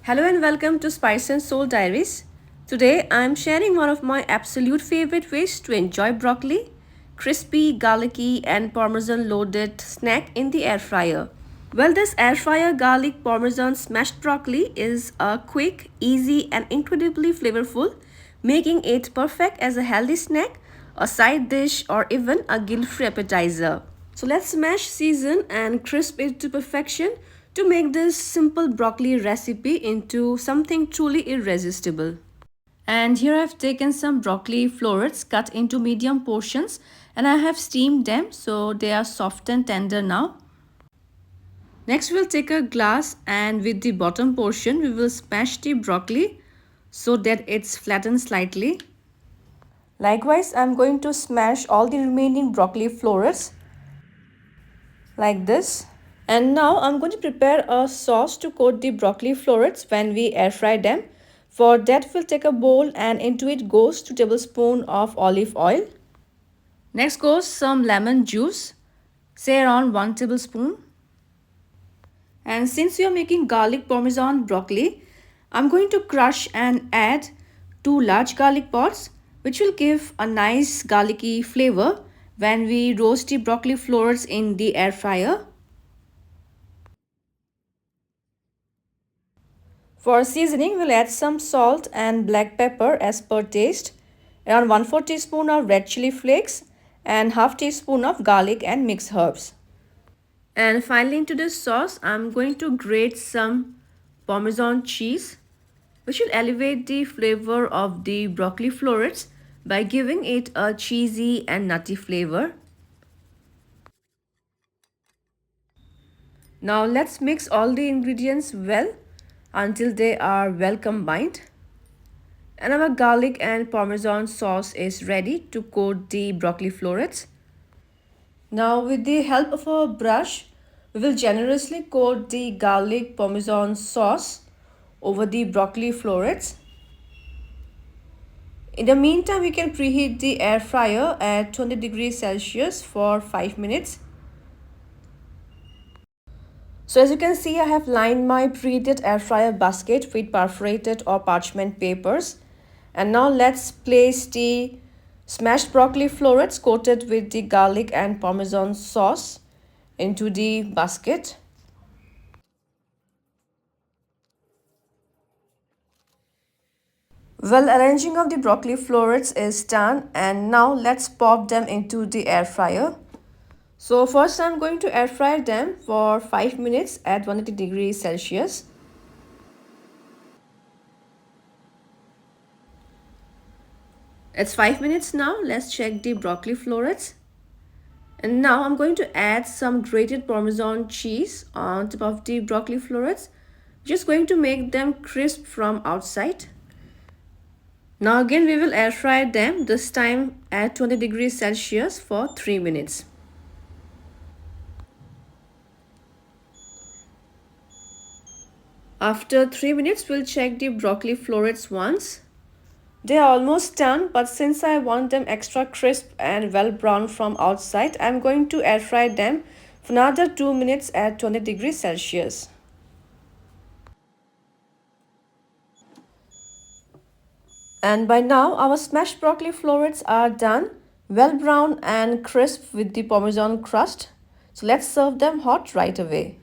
Hello and welcome to Spice and Soul Diaries. Today I am sharing one of my absolute favorite ways to enjoy broccoli, crispy, garlicky and parmesan loaded snack in the air fryer. Well, this air fryer garlic parmesan smashed broccoli is a quick, easy and incredibly flavorful, making it perfect as a healthy snack, a side dish or even a guilt-free appetizer. So let's smash, season and crisp it to perfection to make this simple broccoli recipe into something truly irresistible. And here I've taken some broccoli florets cut into medium portions and I have steamed them so they are soft and tender now. Next we'll take a glass and with the bottom portion we will smash the broccoli so that it's flattened slightly. Likewise, I'm going to smash all the remaining broccoli florets like this. And now I'm going to prepare a sauce to coat the broccoli florets when we air fry them. For that, we'll take a bowl and into it goes 2 tablespoons of olive oil. Next goes some lemon juice, say around 1 tablespoon. And since we are making garlic parmesan broccoli, I'm going to crush and add 2 large garlic pods, which will give a nice garlicky flavor when we roast the broccoli florets in the air fryer. For seasoning, we'll add some salt and black pepper as per taste, around 1/4 teaspoon of red chili flakes and half teaspoon of garlic and mixed herbs. And finally into this sauce, I'm going to grate some Parmesan cheese, which will elevate the flavor of the broccoli florets by giving it a cheesy and nutty flavor. Now let's mix all the ingredients well until they are well combined. And our garlic and parmesan sauce is ready to coat the broccoli florets. Now with the help of a brush, we will generously coat the garlic parmesan sauce over the broccoli florets. In the meantime, we can preheat the air fryer at 20 degrees Celsius for 5 minutes. So as you can see, I have lined my preheated air fryer basket with perforated or parchment papers. And now let's place the smashed broccoli florets coated with the garlic and parmesan sauce into the basket. Well, arranging of the broccoli florets is done and now let's pop them into the air fryer. So first I'm going to air fry them for 5 minutes at 180 degrees Celsius. It's 5 minutes now. Let's check the broccoli florets. And now I'm going to add some grated Parmesan cheese on top of the broccoli florets. Just going to make them crisp from outside. Now again we will air fry them, this time at 20 degrees Celsius for 3 minutes. After 3 minutes, we'll check the broccoli florets once. They are almost done, but since I want them extra crisp and well browned from outside, I'm going to air fry them for another 2 minutes at 20 degrees Celsius. And by now, our smashed broccoli florets are done, well browned and crisp with the Parmesan crust. So let's serve them hot right away.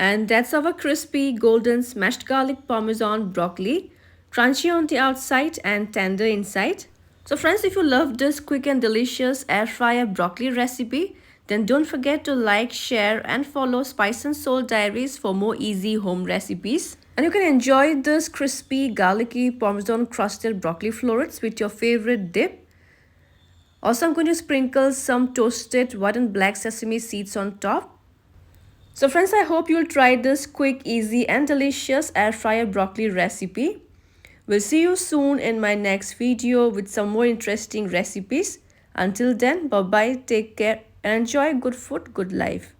And that's our crispy golden smashed garlic parmesan broccoli, crunchy on the outside and tender inside. So friends, if you love this quick and delicious air fryer broccoli recipe, then don't forget to like, share and follow Spice and Soul Diaries for more easy home recipes. And you can enjoy this crispy garlicky parmesan crusted broccoli florets with your favorite dip. Also, I'm going to sprinkle some toasted white and black sesame seeds on top. So friends, I hope you'll try this quick, easy and delicious air fryer broccoli recipe. We'll see you soon in my next video with some more interesting recipes. Until then, bye-bye, take care and enjoy good food, good life.